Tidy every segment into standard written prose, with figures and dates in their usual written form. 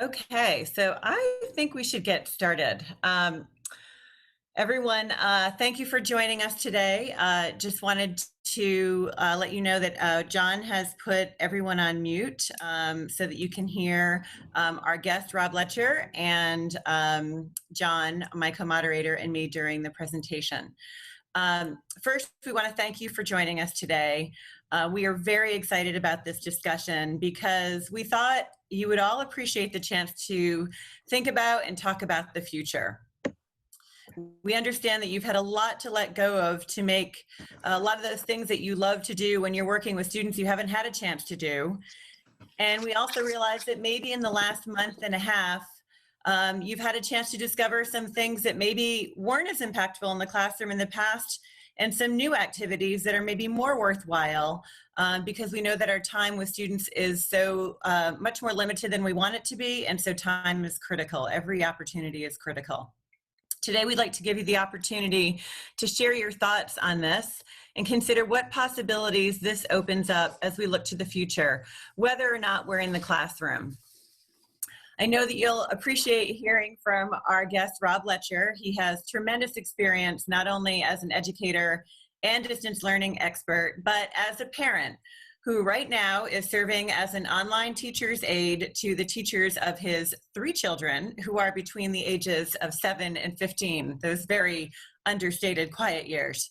Okay, so I think we should get started. Everyone, thank you for joining us today. Just wanted to let you know that John has put everyone on mute so that you can hear our guest, Rob Letcher, and John, my co-moderator, and me during the presentation. First, we want to thank you for joining us today. We are very excited about this discussion because we thought you would all appreciate the chance to think about and talk about the future. We understand that you've had a lot to let go of to make a lot of those things that you love to do when you're working with students you haven't had a chance to do. And we also realize that maybe in the last month and a half, you've had a chance to discover some things that maybe weren't as impactful in the classroom in the past, and some new activities that are maybe more worthwhile because we know that our time with students is so much more limited than we want it to be, and so time is critical. Every opportunity is critical. Today, we'd like to give you the opportunity to share your thoughts on this and consider what possibilities this opens up as we look to the future, whether or not we're in the classroom. I know that you'll appreciate hearing from our guest, Rob Letcher. He has tremendous experience, not only as an educator and distance learning expert, but as a parent who right now is serving as an online teacher's aide to the teachers of his 3 children who are between the ages of 7 and 15, those very understated quiet years.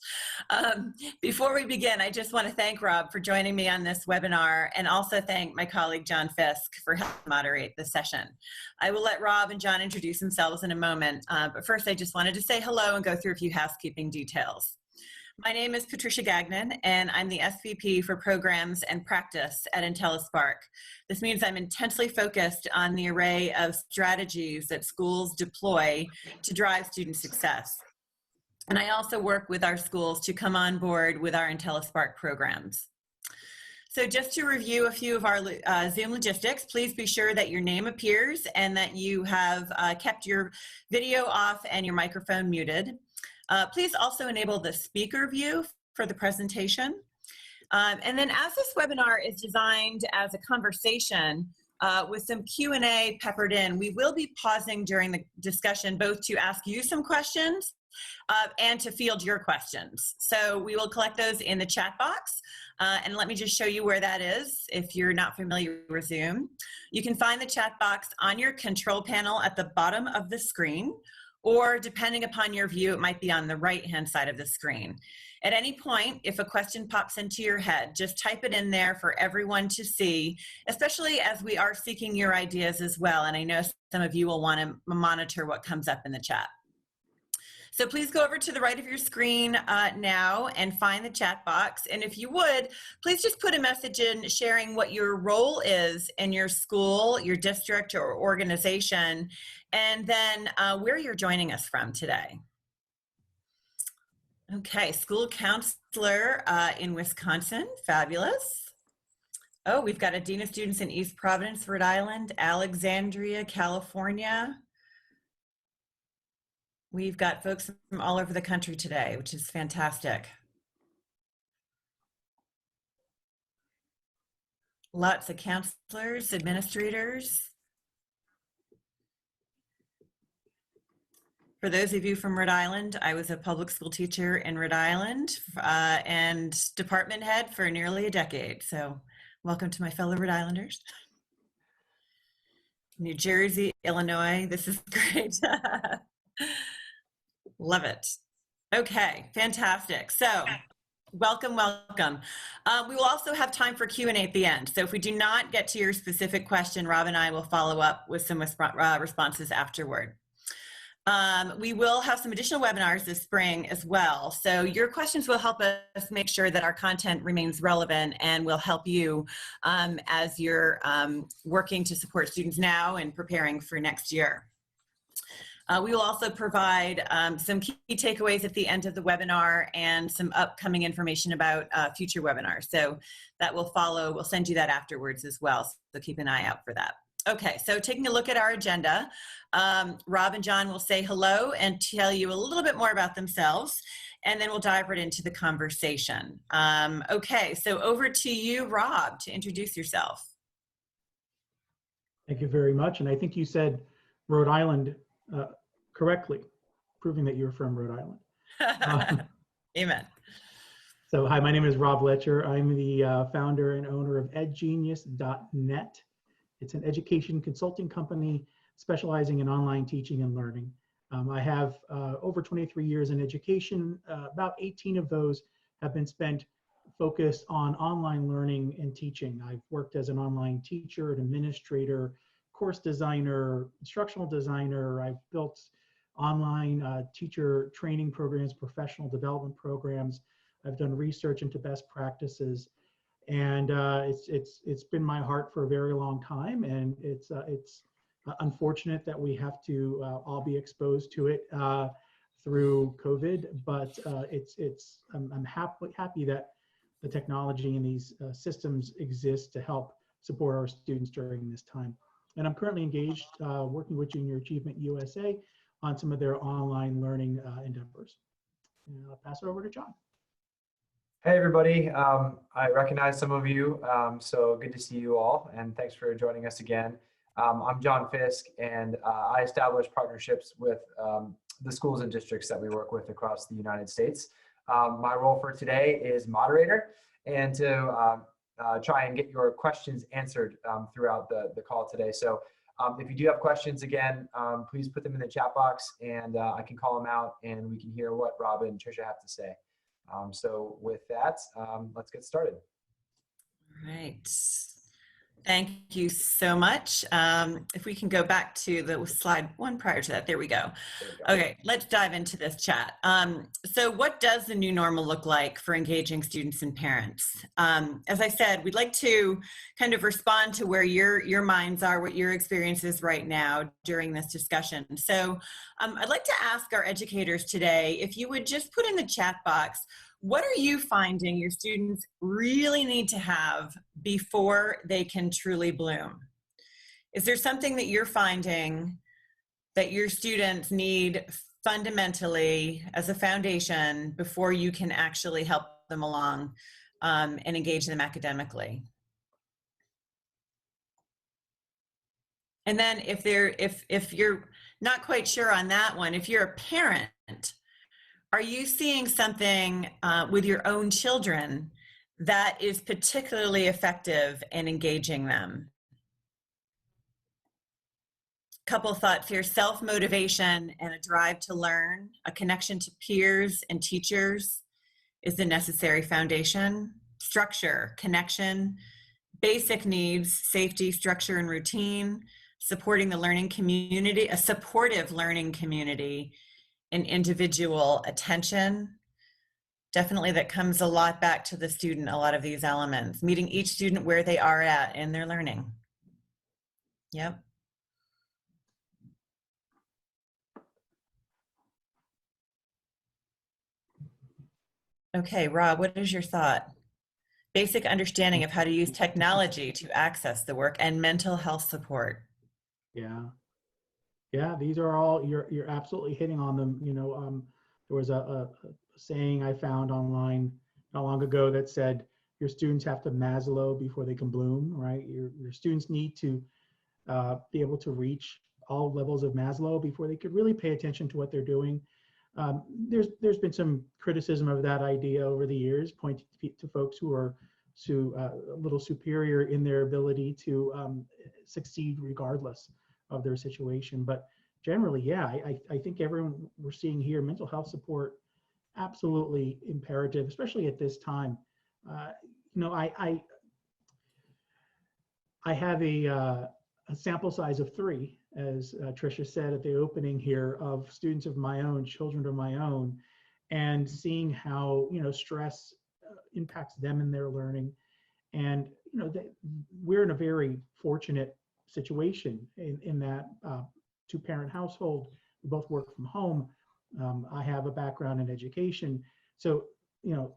Before we begin, I just want to thank Rob for joining me on this webinar, and also thank my colleague John Fisk for helping moderate the session. I will let Rob and John introduce themselves in a moment, but first I just wanted to say hello and go through a few housekeeping details. My name is Patricia Gagnon, and I'm the SVP for Programs and Practice at Intellispark. This means I'm intensely focused on the array of strategies that schools deploy to drive student success. And I also work with our schools to come on board with our Intellispark programs. So just to review a few of our Zoom logistics, please be sure that your name appears and that you have kept your video off and your microphone muted. Please also enable the speaker view for the presentation. And then as this webinar is designed as a conversation with some Q&A peppered in, we will be pausing during the discussion both to ask you some questions and to field your questions. So we will collect those in the chat box. And let me just show you where that is if you're not familiar with Zoom. You can find the chat box on your control panel at the bottom of the screen, or depending upon your view, it might be on the right-hand side of the screen. At any point, if a question pops into your head, just type it in there for everyone to see, especially as we are seeking your ideas as well. And I know some of you will want to monitor what comes up in the chat. So please go over to the right of your screen now and find the chat box. And if you would, please just put a message in sharing what your role is in your school, your district, or organization, and then where you're joining us from today. Okay, school counselor in Wisconsin, fabulous. Oh, we've got a dean of students in East Providence, Rhode Island, Alexandria, California. We've got folks from all over the country today, which is fantastic. Lots of counselors, administrators. For those of you from Rhode Island, I was a public school teacher in Rhode Island and department head for nearly a decade. So welcome to my fellow Rhode Islanders. New Jersey, Illinois, this is great. Love it. Okay, fantastic. So welcome, welcome. We will also have time for Q&A at the end. So if we do not get to your specific question, Rob and I will follow up with some responses afterward. We will have some additional webinars this spring as well. So your questions will help us make sure that our content remains relevant and will help you as you're working to support students now and preparing for next year. We will also provide some key takeaways at the end of the webinar and some upcoming information about future webinars. So that will follow, we'll send you that afterwards as well. So keep an eye out for that. Okay, so taking a look at our agenda, Rob and John will say hello and tell you a little bit more about themselves, and then we'll dive right into the conversation. Okay, so over to you, Rob, to introduce yourself. Thank you very much. And I think you said Rhode Island correctly, proving that you're from Rhode Island. Amen. So hi, my name is Rob Letcher. I'm the founder and owner of edgenius.net. It's an education consulting company specializing in online teaching and learning. I have over 23 years in education. About 18 of those have been spent focused on online learning and teaching. I've worked as an online teacher, an administrator, course designer, instructional designer. I've built online teacher training programs, professional development programs. I've done research into best practices, and it's been my heart for a very long time. And it's unfortunate that we have to all be exposed to it through COVID, but I'm happy that the technology and these systems exist to help support our students during this time. And I'm currently engaged working with Junior Achievement USA on some of their online learning endeavors. And I'll pass it over to John. Hey everybody, I recognize some of you, so good to see you all, and thanks for joining us again. I'm John Fisk, and I establish partnerships with the schools and districts that we work with across the United States. My role for today is moderator, and to try and get your questions answered throughout the call today. So if you do have questions, again, please put them in the chat box, and I can call them out, and we can hear what Rob and Tricia have to say. So with that, let's get started. All right. Thank you so much. If we can go back to the slide one prior to that, there we go. Okay, let's dive into this chat. So what does the new normal look like for engaging students and parents? As I said, we'd like to kind of respond to where your minds are, what your experience is right now during this discussion. So I'd like to ask our educators today, if you would just put in the chat box, what are you finding your students really need to have before they can truly bloom? Is there something that you're finding that your students need fundamentally as a foundation before you can actually help them along and engage them academically? And then if you're not quite sure on that one, if you're a parent, are you seeing something with your own children that is particularly effective in engaging them? Couple thoughts here: self-motivation and a drive to learn, a connection to peers and teachers is the necessary foundation. Structure, connection, basic needs, safety, structure, and routine, supporting the learning community, a supportive learning community, and individual attention. Definitely that comes a lot back to the student, a lot of these elements. Meeting each student where they are at in their learning. Yep. Okay, Rob, what is your thought? Basic understanding of how to use technology to access the work and mental health support. Yeah, these are all, you're absolutely hitting on them. You know, there was a saying I found online not long ago that said, your students have to Maslow before they can bloom, right? Your students need to be able to reach all levels of Maslow before they could really pay attention to what they're doing. There's been some criticism of that idea over the years, pointing to folks who are a little superior in their ability to succeed regardless of their situation. But generally, yeah, I think everyone we're seeing here, mental health support, absolutely imperative, especially at this time. You know, I have a sample size of 3, as Tricia said at the opening here, of students of my own, children of my own, and seeing how, you know, stress impacts them in their learning. And, you know, we're in a very fortunate situation in that 2-parent household. We both work from home. I have a background in education. So, you know,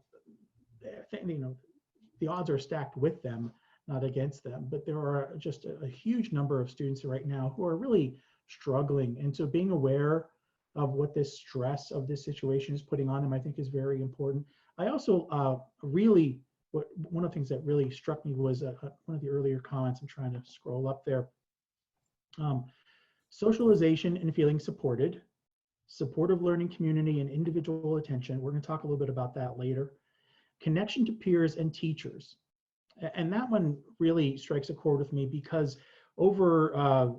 the odds are stacked with them, not against them. But there are just a huge number of students right now who are really struggling. And so being aware of what this stress of this situation is putting on them, I think is very important. I also one of the things that really struck me was one of the earlier comments. I'm trying to scroll up there. Um, Socialization and feeling supported, supportive learning community and individual attention. We're going to talk a little bit about that later. Connection to peers and teachers. And that one really strikes a chord with me because over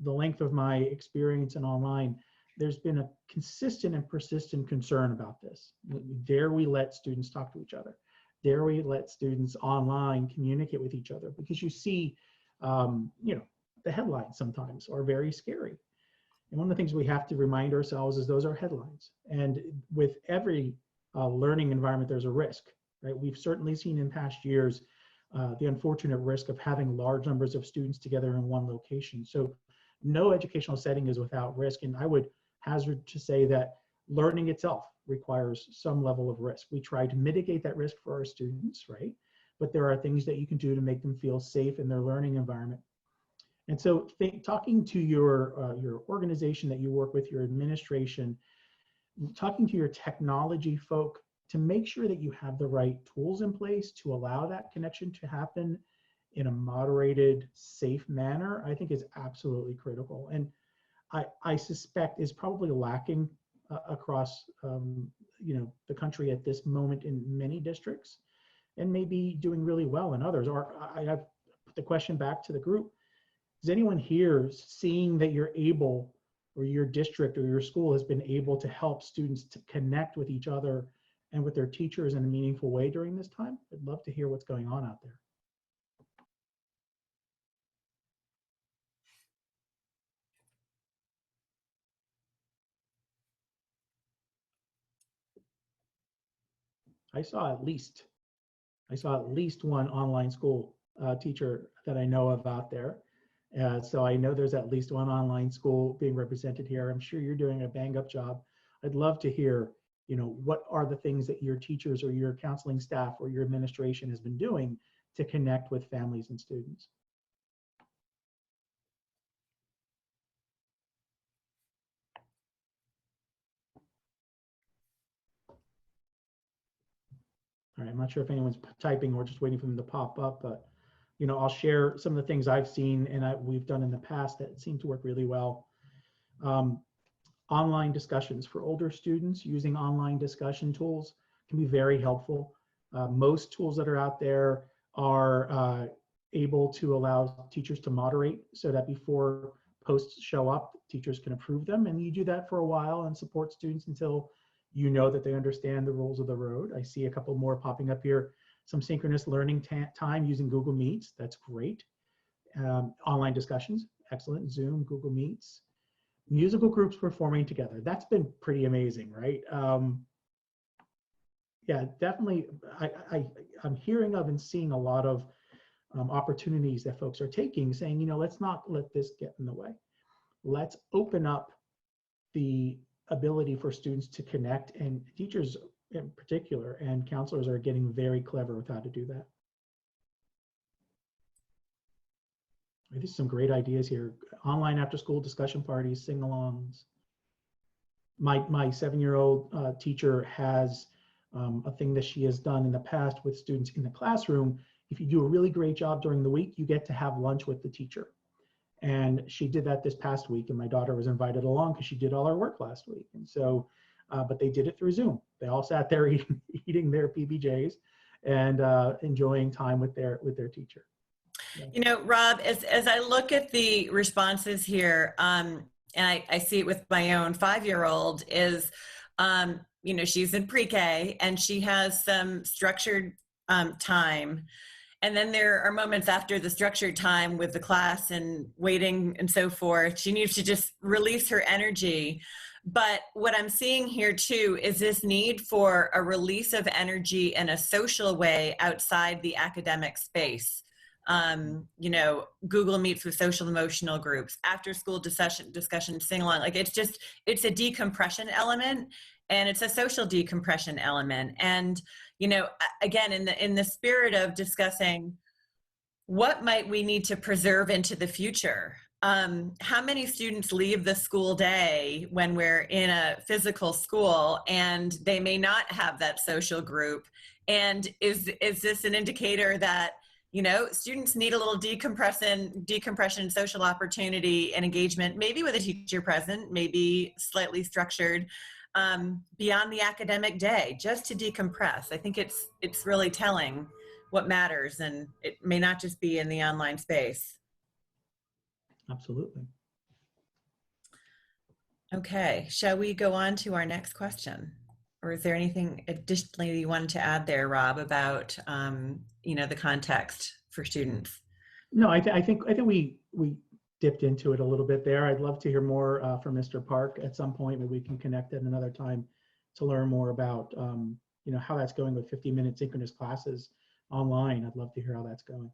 the length of my experience in online, there's been a consistent and persistent concern about this. Dare we let students talk to each other? Dare we let students online communicate with each other? Because you see, the headlines sometimes are very scary. And one of the things we have to remind ourselves is those are headlines. And with every learning environment, there's a risk, right? We've certainly seen in past years the unfortunate risk of having large numbers of students together in one location. So no educational setting is without risk. And I would hazard to say that learning itself requires some level of risk. We try to mitigate that risk for our students, right? But there are things that you can do to make them feel safe in their learning environment. And so talking to your organization that you work with, your administration, talking to your technology folk to make sure that you have the right tools in place to allow that connection to happen in a moderated, safe manner, I think is absolutely critical. And I suspect is probably lacking across the country at this moment in many districts, and maybe doing really well in others. Or I've put the question back to the group. Is anyone here seeing that you're able, or your district or your school has been able to help students to connect with each other and with their teachers in a meaningful way during this time? I'd love to hear what's going on out there. I saw at least one online school teacher that I know of out there. So I know there's at least one online school being represented here. I'm sure you're doing a bang up job. I'd love to hear, what are the things that your teachers or your counseling staff or your administration has been doing to connect with families and students. All right, I'm not sure if anyone's typing or just waiting for them to pop up, but I'll share some of the things I've seen and we've done in the past that seem to work really well. Online discussions for older students, using online discussion tools can be very helpful. Most tools that are out there are able to allow teachers to moderate so that before posts show up, teachers can approve them. And you do that for a while and support students until you know that they understand the rules of the road. I see a couple more popping up here. Some synchronous learning time using Google Meets. That's great. Online discussions, excellent. Zoom, Google Meets. Musical groups performing together. That's been pretty amazing, right? Yeah, definitely. I'm hearing of and seeing a lot of opportunities that folks are taking, saying, let's not let this get in the way. Let's open up the ability for students to connect, and teachers in particular and counselors are getting very clever with how to do that. There's some great ideas here. Online after school discussion parties, sing-alongs. My 7-year-old teacher has a thing that she has done in the past with students in the classroom. If you do a really great job during the week, you get to have lunch with the teacher. And she did that this past week, and my daughter was invited along because she did all her work last week. And so, but they did it through Zoom. They all sat there eating their PBJs and enjoying time with their teacher. Rob, as I look at the responses here, and I see it with my own 5-year-old, is, she's in pre-K and she has some structured time. And then there are moments after the structured time with the class and waiting and so forth. She needs to just release her energy. But what I'm seeing here too is this need for a release of energy in a social way outside the academic space. Google Meets with social emotional groups, after school discussion, sing along. Like it's a decompression element, and it's a social decompression element. And, again, in the spirit of discussing what might we need to preserve into the future, how many students leave the school day when we're in a physical school and they may not have that social group? And is this an indicator that You know, students need a little decompression, social opportunity and engagement, maybe with a teacher present, maybe slightly structured, beyond the academic day, just to decompress. I think it's really telling what matters, and it may not just be in the online space. Absolutely. Okay, shall we go on to our next question? Or is there anything additionally you wanted to add there, Rob, about the context for students? No, I think we dipped into it a little bit there. I'd love to hear more from Mr. Park at some point. Maybe we can connect at another time to learn more about how that's going with 50-minute synchronous classes online. I'd love to hear how that's going.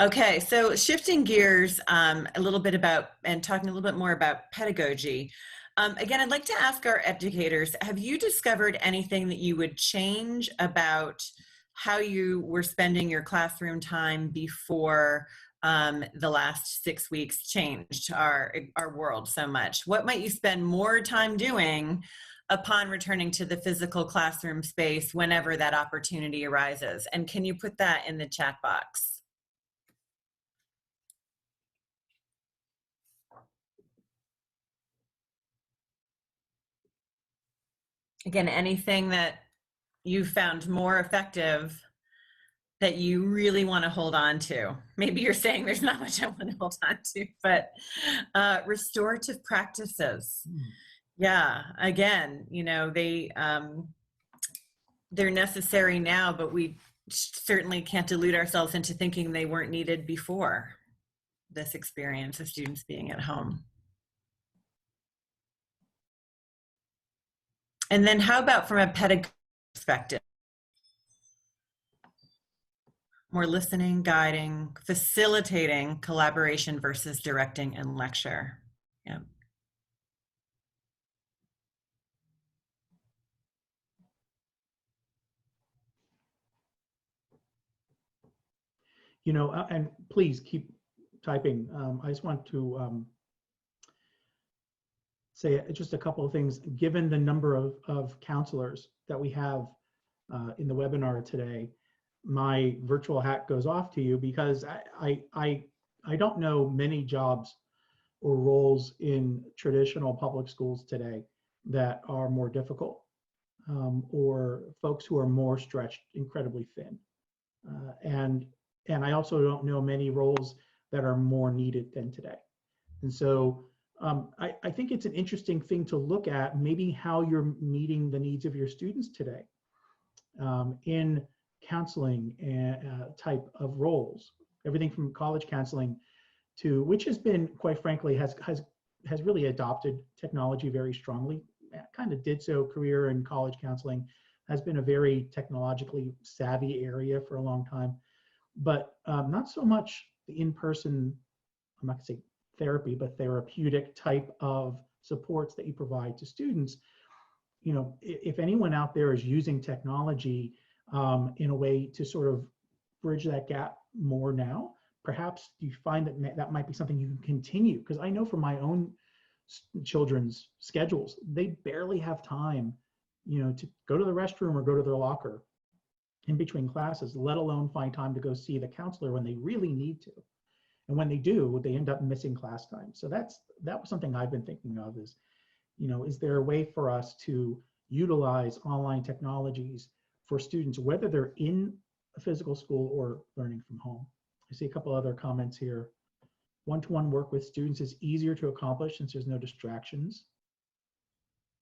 Okay, so shifting gears a little bit about and talking a little bit more about pedagogy. Again, I'd like to ask our educators, have you discovered anything that you would change about how you were spending your classroom time before the last 6 weeks changed our world so much? What might you spend more time doing upon returning to the physical classroom space whenever that opportunity arises? And can you put that in the chat box? Again, anything that you found more effective that you really want to hold on to. Maybe you're saying there's not much I want to hold on to, but restorative practices. Yeah, again, they're necessary now, but we certainly can't delude ourselves into thinking they weren't needed before this experience of students being at home. And then how about from a pedagogical perspective? More listening, guiding, facilitating collaboration versus directing and lecture. Yeah. And please keep typing. I just want to say just a couple of things. Given the number of counselors that we have in the webinar today, my virtual hat goes off to you, because I don't know many jobs or roles in traditional public schools today that are more difficult, or folks who are more stretched incredibly thin. And I also don't know many roles that are more needed than today. And so I think it's an interesting thing to look at, maybe how you're meeting the needs of your students today in counseling type of roles. Everything from college counseling to, which has been, quite frankly, has really adopted technology very strongly. Kind of did so. Career and college counseling has been a very technologically savvy area for a long time, but not so much the in-person, I'm not gonna say therapy, but therapeutic type of supports that you provide to students. If anyone out there is using technology in a way to sort of bridge that gap more now, perhaps you find that that might be something you can continue. Because I know from my own children's schedules, they barely have time, to go to the restroom or go to their locker in between classes, let alone find time to go see the counselor when they really need to. And when they do, they end up missing class time. So that was something I've been thinking of is, is there a way for us to utilize online technologies for students, whether they're in a physical school or learning from home? I see a couple other comments here. One-to-one work with students is easier to accomplish since there's no distractions.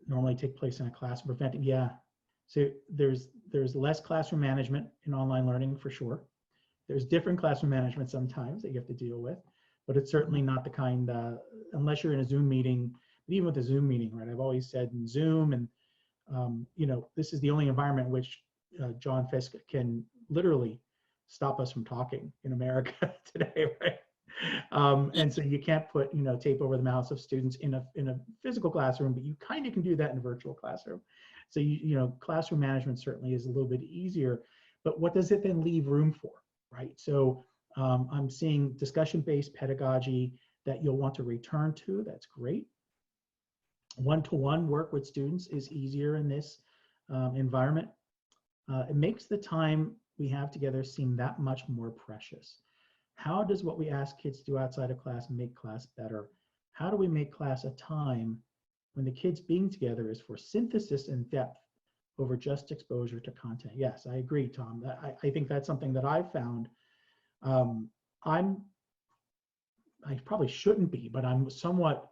Normally take place in a class, preventing, yeah. So there's less classroom management in online learning for sure. There's different classroom management sometimes that you have to deal with, but it's certainly not the kind, unless you're in a Zoom meeting. But even with a Zoom meeting, right? I've always said in Zoom, and this is the only environment in which John Fisk can literally stop us from talking in America today, right? And so you can't put tape over the mouths of students in a physical classroom, but you kind of can do that in a virtual classroom. So classroom management certainly is a little bit easier, but what does it then leave room for, right? So I'm seeing discussion-based pedagogy that you'll want to return to. That's great. One-to-one work with students is easier in this environment. It makes the time we have together seem that much more precious. How does what we ask kids to do outside of class make class better? How do we make class a time when the kids being together is for synthesis and depth over just exposure to content? Yes, I agree, Tom. I think that's something that I've found. I probably shouldn't be, but I'm somewhat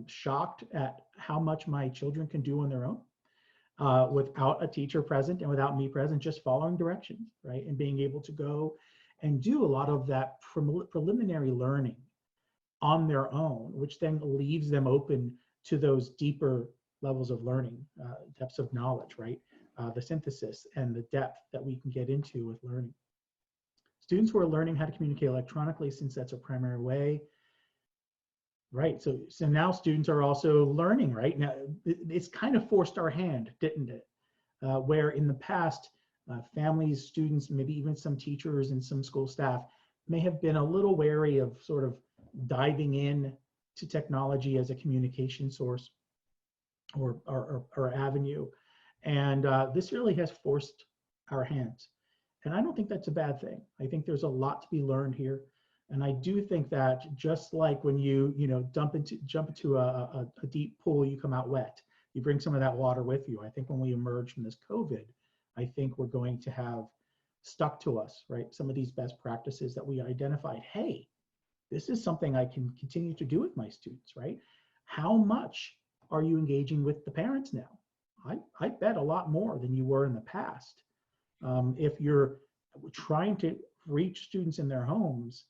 shocked at how much my children can do on their own without a teacher present and without me present, just following directions, right? And being able to go and do a lot of that preliminary learning on their own, which then leaves them open to those deeper levels of learning, depths of knowledge, right? The synthesis and the depth that we can get into with learning. Students who are learning how to communicate electronically, since that's a primary way, right? So now students are also learning, right? Now, it's kind of forced our hand, didn't it? Where in the past, families, students, maybe even some teachers and some school staff may have been a little wary of sort of diving in to technology as a communication source or avenue. And this really has forced our hands. And I don't think that's a bad thing. I think there's a lot to be learned here. And I do think that just like when you jump into a deep pool, you come out wet. You bring some of that water with you. I think when we emerge from this COVID, I think we're going to have stuck to us, right? Some of these best practices that we identified. Hey, this is something I can continue to do with my students, right? How much are you engaging with the parents now? I bet a lot more than you were in the past. If you're trying to reach students in their homes,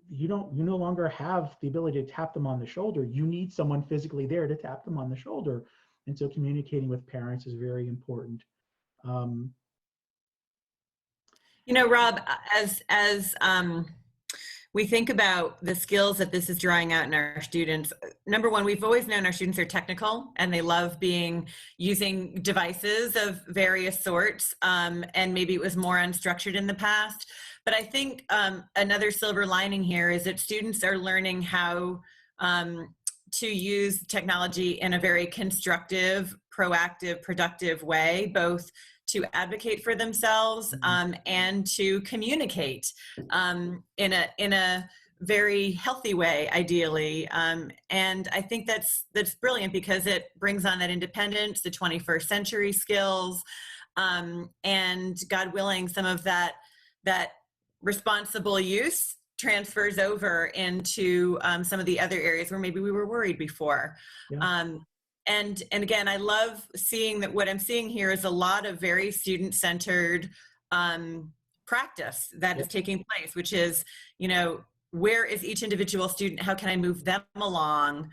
you no longer have the ability to tap them on the shoulder. You need someone physically there to tap them on the shoulder. And so communicating with parents is very important. Rob, as we think about the skills that this is drawing out in our students, number one, we've always known our students are technical and they love using devices of various sorts. And maybe it was more unstructured in the past. But I think another silver lining here is that students are learning how to use technology in a very constructive, proactive, productive way, both to advocate for themselves and to communicate in a very healthy way, ideally. And I think that's brilliant because it brings on that independence, the 21st century skills, and God willing, some of that responsible use transfers over into some of the other areas where maybe we were worried before. Yeah. And again, I love seeing that what I'm seeing here is a lot of very student-centered practice that is taking place, which is, where is each individual student? How can I move them along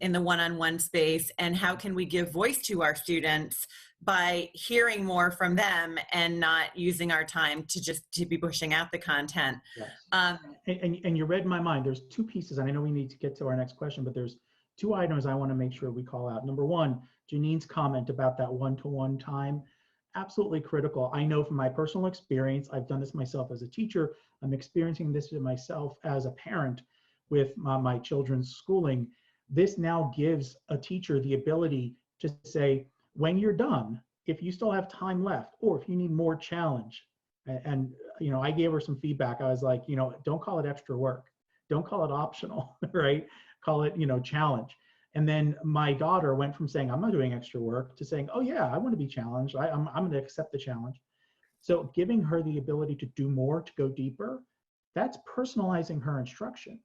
in the one-on-one space? And how can we give voice to our students by hearing more from them and not using our time to be pushing out the content? Yes. And you read my mind. There's two pieces, and I know we need to get to our next question, but there's two items I want to make sure we call out. Number one, Janine's comment about that one-to-one time, absolutely critical. I know from my personal experience, I've done this myself as a teacher. I'm experiencing this myself as a parent with my children's schooling. This now gives a teacher the ability to say, when you're done, if you still have time left, or if you need more challenge, and I gave her some feedback. I was like, don't call it extra work. Don't call it optional, right? Call it, challenge. And then my daughter went from saying, I'm not doing extra work, to saying, oh yeah, I want to be challenged. I'm going to accept the challenge. So giving her the ability to do more, to go deeper, that's personalizing her instruction.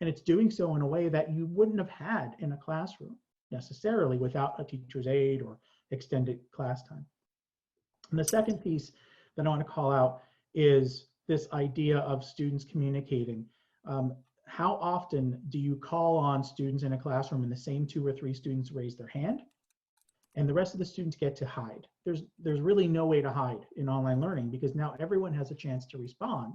And it's doing so in a way that you wouldn't have had in a classroom necessarily without a teacher's aid or extended class time. And the second piece that I want to call out is this idea of students communicating. How often do you call on students in a classroom and the same 2 or 3 students raise their hand and the rest of the students get to hide? There's really no way to hide in online learning because now everyone has a chance to respond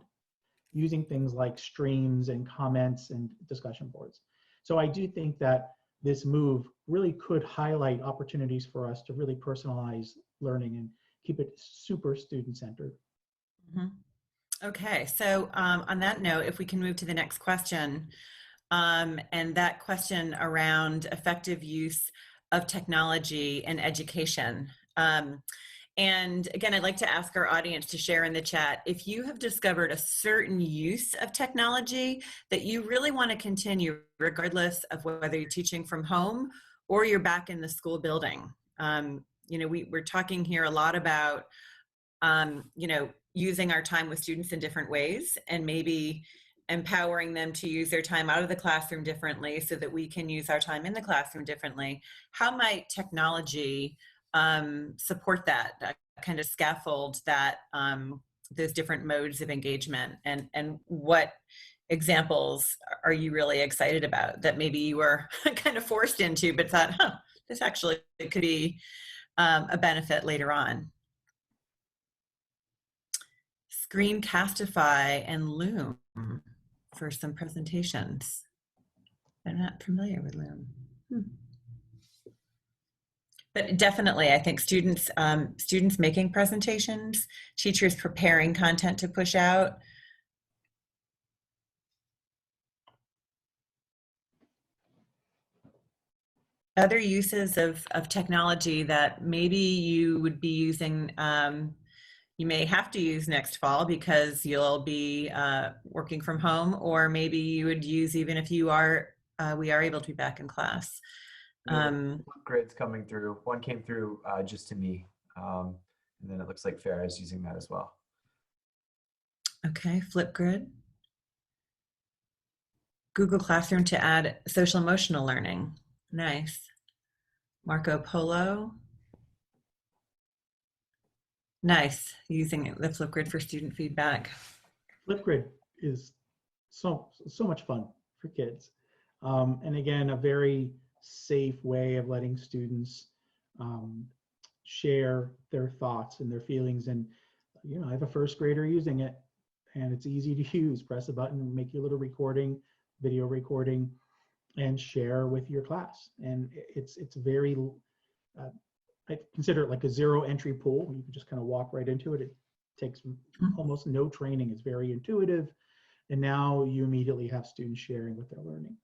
using things like streams and comments and discussion boards. So I do think that this move really could highlight opportunities for us to really personalize learning and keep it super student-centered. Mm-hmm. Okay, so on that note, if we can move to the next question, and that question around effective use of technology in education. And And again, I'd like to ask our audience to share in the chat if you have discovered a certain use of technology that you really want to continue, regardless of whether you're teaching from home or you're back in the school building. You know, we're talking here a lot about, you know, using our time with students in different ways and maybe empowering them to use their time out of the classroom differently so that we can use our time in the classroom differently. How might technology support that kind of scaffold that those different modes of engagement, and what examples are you really excited about that maybe you were kind of forced into but thought, huh, this actually could be a benefit later on? Screencastify and Loom for some presentations. I'm not familiar with Loom. But definitely, I think students making presentations, teachers preparing content to push out. Other uses of technology that maybe you would be using, you may have to use next fall because you'll be working from home, or maybe you would use even if you are, we are able to be back in class. Grids coming through. One came through just to me. And then it looks like Farah is using that as well. Okay, Flipgrid. Google Classroom to add social emotional learning. Nice. Marco Polo. Nice, using the Flipgrid for student feedback. Flipgrid is so much fun for kids. And again, a very safe way of letting students share their thoughts and their feelings. And, you know, I have a first grader using it, and it's easy to use. Press a button, make your little recording, video recording, and share with your class. And it's very, I consider it like a zero entry pool. You can just kind of walk right into it. It takes almost no training. It's very intuitive. And now you immediately have students sharing what they're learning.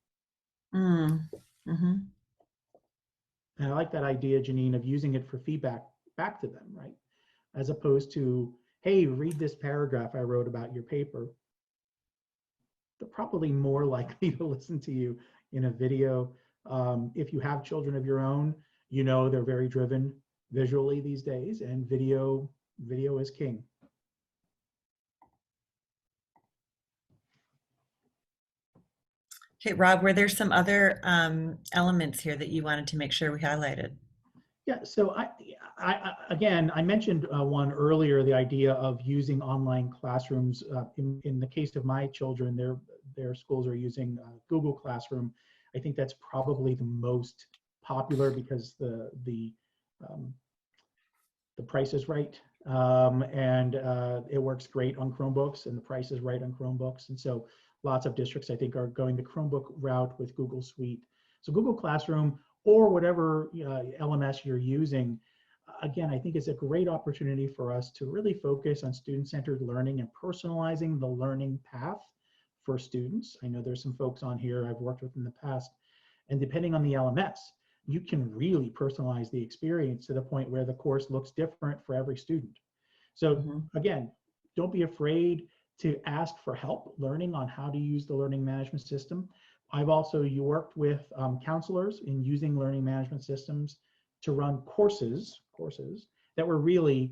And I like that idea, Janine, of using it for feedback back to them, right? As opposed to, hey, read this paragraph I wrote about your paper. They're probably more likely to listen to you in a video. If you have children of your own, you know they're very driven visually these days, and video is king. Okay, Rob, were there some other elements here that you wanted to make sure we highlighted? Yeah, so I mentioned one earlier, the idea of using online classrooms. In the case of my children, their schools are using Google Classroom. I think that's probably the most popular because the price is right, and it works great on Chromebooks, and the price is right on Chromebooks. And so lots of districts, I think, are going the Chromebook route with Google Suite. So Google Classroom, or whatever LMS you're using, again, I think is a great opportunity for us to really focus on student-centered learning and personalizing the learning path for students. I know there's some folks on here I've worked with in the past, and depending on the LMS, you can really personalize the experience to the point where the course looks different for every student. So again, don't be afraid to ask for help learning on how to use the learning management system. I've also worked with counselors in using learning management systems to run courses that were really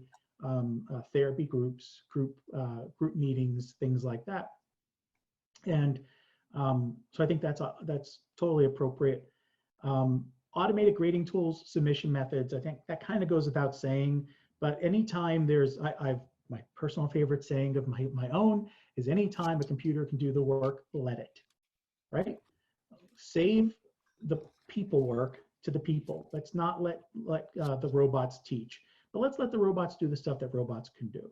therapy groups, group meetings, things like that. And so I think that's totally appropriate. Automated grading tools, submission methods, I think that kind of goes without saying, but anytime there's, my personal favorite saying of my own is, anytime a computer can do the work, let it, right? Save the people work to the people. Let's not let the robots teach, but let's let the robots do the stuff that robots can do.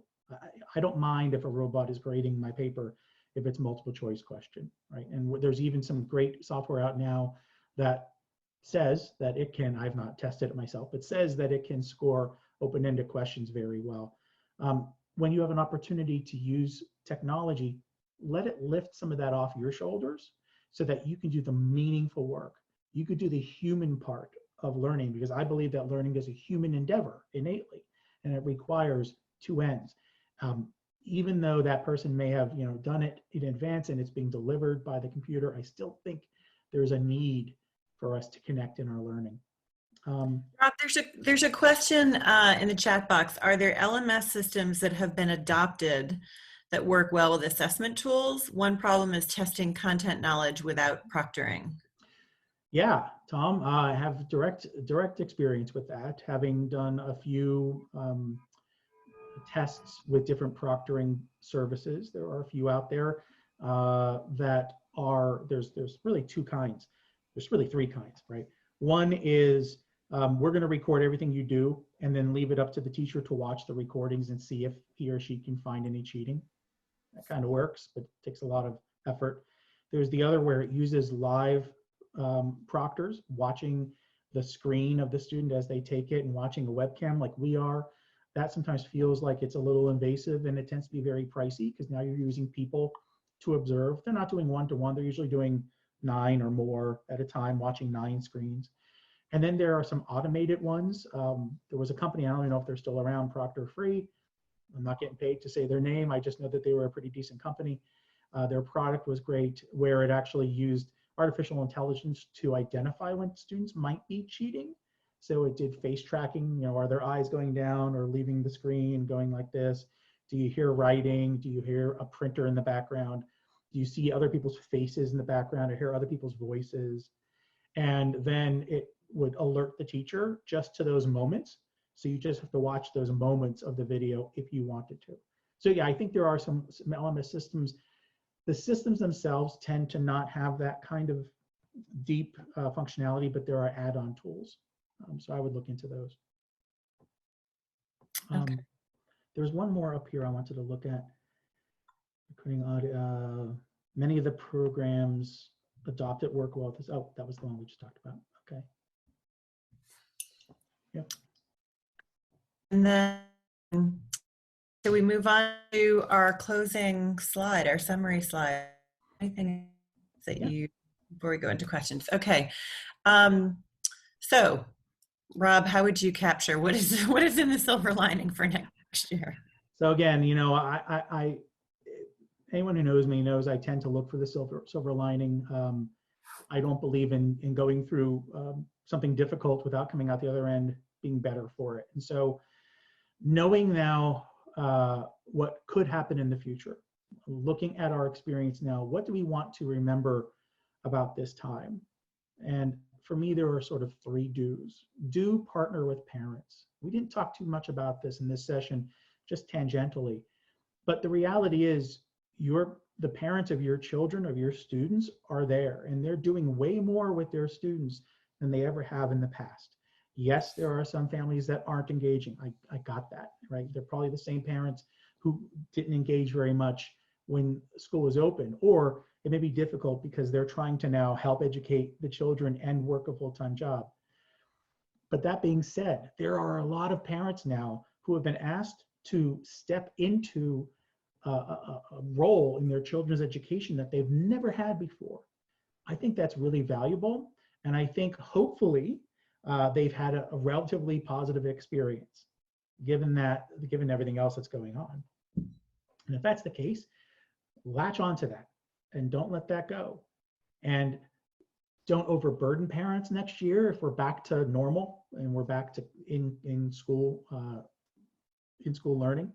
I don't mind if a robot is grading my paper if it's multiple choice question, right? And there's even some great software out now that says that it can, I've not tested it myself, but says that it can score open-ended questions very well. When you have an opportunity to use technology, let it lift some of that off your shoulders so that you can do the meaningful work. You could do the human part of learning, because I believe that learning is a human endeavor innately. and it requires two ends. Even though that person may have, done it in advance and it's being delivered by the computer, I still think there's a need for us to connect in our learning. Rob, there's a question in the chat box. Are there LMS systems that have been adopted that work well with assessment tools? One problem is testing content knowledge without proctoring. Yeah, Tom, I have direct experience with that, having done a few tests with different proctoring services. There are a few out there that are, there's really two kinds. There's really three kinds, right? One is we're going to record everything you do and then leave it up to the teacher to watch the recordings and see if he or she can find any cheating. That kind of works, but it takes a lot of effort. There's the other where it uses live proctors watching the screen of the student as they take it and watching a webcam like we are. That sometimes feels like it's a little invasive, and it tends to be very pricey because now you're using people to observe. They're not doing one-to-one. They're usually doing 9 or more at a time, watching 9 screens. And then there are some automated ones. There was a company, I don't even know if they're still around, Proctor Free. I'm not getting paid to say their name. I just know that they were a pretty decent company. Their product was great, where it actually used artificial intelligence to identify when students might be cheating. So it did face tracking, are their eyes going down or leaving the screen, going like this? Do you hear writing? Do you hear a printer in the background? Do you see other people's faces in the background or hear other people's voices? And then it would alert the teacher just to those moments. So you just have to watch those moments of the video if you wanted to. So yeah, I think there are some LMS systems. The systems themselves tend to not have that kind of deep functionality, but there are add-on tools. So I would look into those. Okay. There's one more up here I wanted to look at. Recording audio. Many of the programs adopted work well with this. Oh, that was the one we just talked about. Okay. Yep. And then, so we move on to our closing slide, our summary slide. Anything that you, before we go into questions? Okay. So, Rob, how would you capture what is in the silver lining for next year? So again, I anyone who knows me knows I tend to look for the silver lining. I don't believe in going through something difficult without coming out the other end being better for it. And so knowing now what could happen in the future, looking at our experience now, what do we want to remember about this time? And for me, there are sort of 3 do's. Do partner with parents. We didn't talk too much about this in this session, just tangentially. But the reality is the parents of your children, of your students, are there, and they're doing way more with their students than they ever have in the past. Yes, there are some families that aren't engaging. I got that, right? They're probably the same parents who didn't engage very much when school was open, or it may be difficult because they're trying to now help educate the children and work a full-time job. But that being said, there are a lot of parents now who have been asked to step into a role in their children's education that they've never had before. I think that's really valuable. And I think hopefully they've had a relatively positive experience, given everything else that's going on. And if that's the case, latch onto that and don't let that go. And don't overburden parents next year if we're back to normal and we're back to in school learning.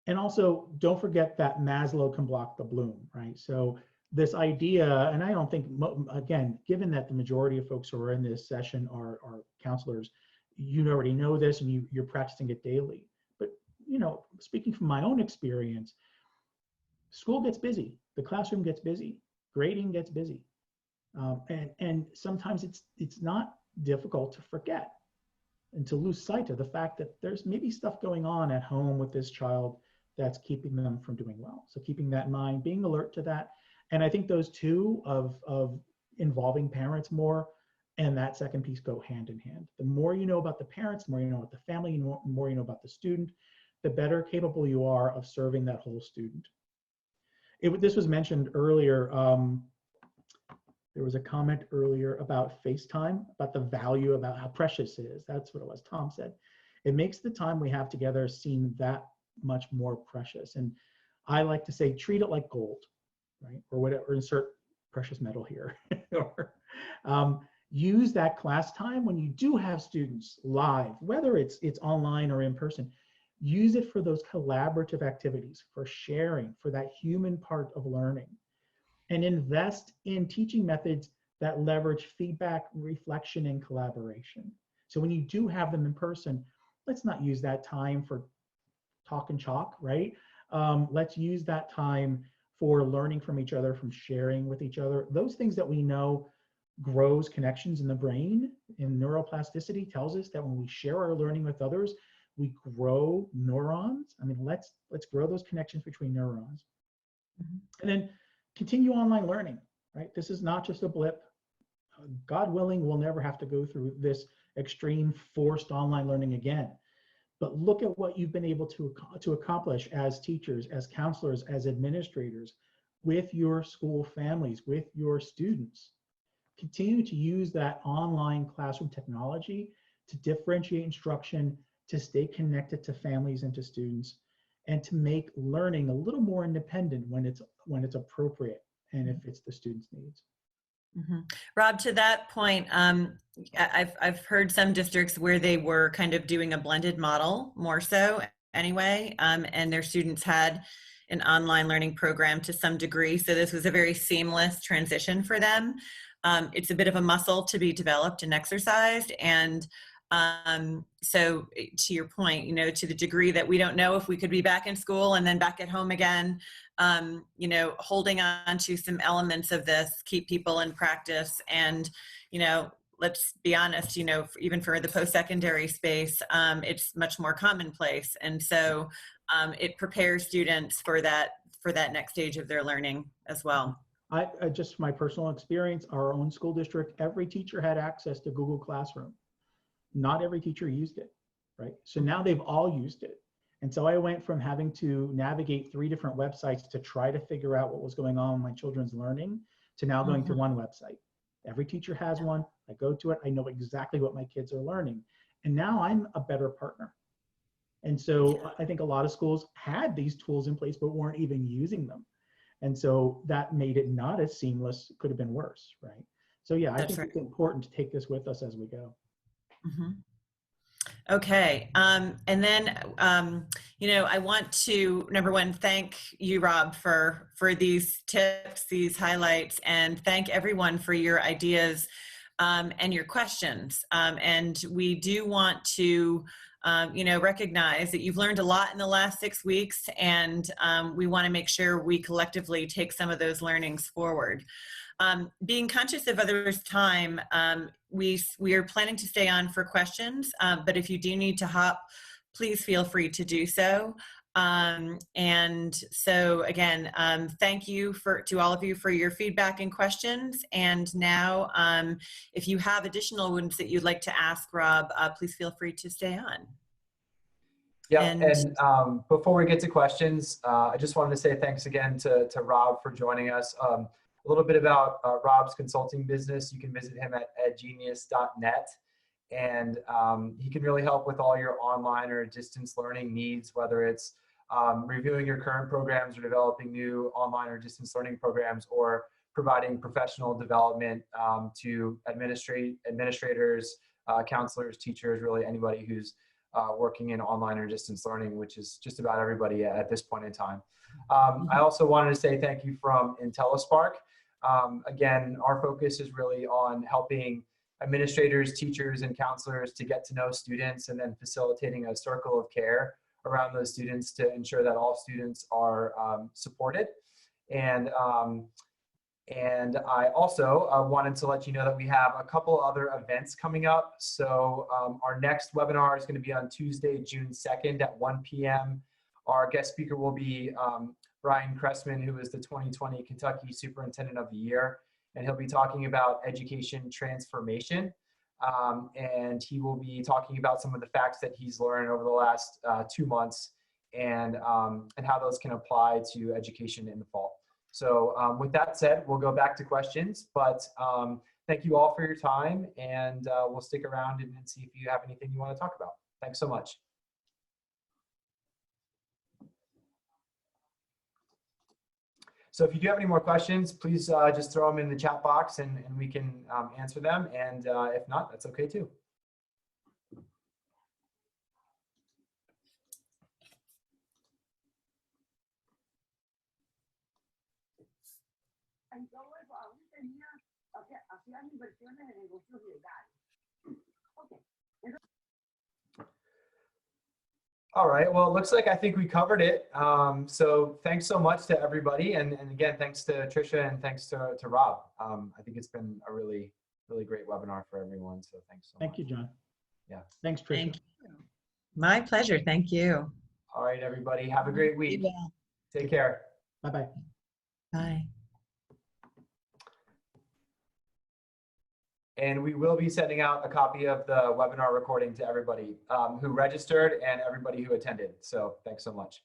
And also don't forget that Maslow can block the bloom, right? So this idea, and I don't think, again, given that the majority of folks who are in this session are counselors, you already know this and you're practicing it daily. But speaking from my own experience, school gets busy, the classroom gets busy, grading gets busy. And sometimes it's not difficult to forget and to lose sight of the fact that there's maybe stuff going on at home with this child that's keeping them from doing well. So keeping that in mind, being alert to that. And I think those two of involving parents more and that second piece go hand in hand. The more you know about the parents, the more you know about the family, the more you know about the student, the better capable you are of serving that whole student. This was mentioned earlier. There was a comment earlier about FaceTime, about the value, about how precious it is. That's what it was, Tom said. It makes the time we have together seem that much more precious. And I like to say, treat it like gold, right? Or whatever, or insert precious metal here. Or use that class time when you do have students live, whether it's online or in person. Use it for those collaborative activities, for sharing, for that human part of learning. And invest in teaching methods that leverage feedback, reflection, and collaboration. So when you do have them in person, let's not use that time for talk and chalk, right? Let's use that time for learning from each other, from sharing with each other. Those things that we know grows connections in the brain, and neuroplasticity tells us that when we share our learning with others, we grow neurons. I mean, let's grow those connections between neurons. And then continue online learning, right? This is not just a blip. God willing, we'll never have to go through this extreme forced online learning again. But look at what you've been able to accomplish as teachers, as counselors, as administrators, with your school families, with your students. Continue to use that online classroom technology to differentiate instruction, to stay connected to families and to students, and to make learning a little more independent when it's appropriate and if it's the student's needs. Rob, to that point, I've heard some districts where they were kind of doing a blended model, more so anyway, and their students had an online learning program to some degree. So this was a very seamless transition for them. It's a bit of a muscle to be developed and exercised. And so to your point, you know, to the degree that we don't know if we could be back in school and then back at home again, you know, holding on to some elements of this, keep people in practice. And, you know, let's be honest, you know, even for the post-secondary space, it's much more commonplace. And so it prepares students for that next stage of their learning as well. I just my personal experience, our own school district, every teacher had access to Google Classroom. Not every teacher used it, right? So now they've all used it. And so I went from having to navigate 3 different websites to try to figure out what was going on with my children's learning to now going to one website. Every teacher has one. I go to it. I know exactly what my kids are learning. And now I'm a better partner. And so I think a lot of schools had these tools in place, but weren't even using them. And so that made it not as seamless. It could have been worse, right? So yeah, I think it's important to take this with us as we go. Okay. And then, you know, I want to, number one, thank you, Rob, for these tips, these highlights, and thank everyone for your ideas and your questions. And we do want to, you know, recognize that you've learned a lot in the last 6 weeks, and we want to make sure we collectively take some of those learnings forward. Being conscious of others' time, we are planning to stay on for questions, but if you do need to hop, please feel free to do so. And so again, thank you to all of you for your feedback and questions. And now, if you have additional ones that you'd like to ask Rob, please feel free to stay on. Yeah, and before we get to questions, I just wanted to say thanks again to Rob for joining us. A little bit about Rob's consulting business. You can visit him at edgenius.net, and he can really help with all your online or distance learning needs, whether it's reviewing your current programs or developing new online or distance learning programs, or providing professional development to administrators, counselors, teachers, really anybody who's working in online or distance learning, which is just about everybody at this point in time. I also wanted to say thank you from Intellispark. Again, our focus is really on helping administrators, teachers, and counselors to get to know students, and then facilitating a circle of care around those students to ensure that all students are supported. And I also wanted to let you know that we have a couple other events coming up. So our next webinar is going to be on Tuesday, June 2nd at 1 p.m. Our guest speaker will be Brian Cressman, who is the 2020 Kentucky Superintendent of the Year, and he'll be talking about education transformation. And he will be talking about some of the facts that he's learned over the last 2 months, and how those can apply to education in the fall. So with that said, we'll go back to questions, but thank you all for your time, and we'll stick around and see if you have anything you want to talk about. Thanks so much. So if you do have any more questions, please just throw them in the chat box and we can answer them. And if not, that's okay too. All right, well, it looks like I think we covered it. So thanks so much to everybody. And again, thanks to Tricia and thanks to Rob. I think it's been a really great webinar for everyone. So thanks so much. Thank you, John. Yeah. Thanks, Tricia. Thank you. My pleasure. Thank you. All right, everybody. Have a great week. Take care. Bye-bye. Bye. And we will be sending out a copy of the webinar recording to everybody who registered and everybody who attended. So thanks so much.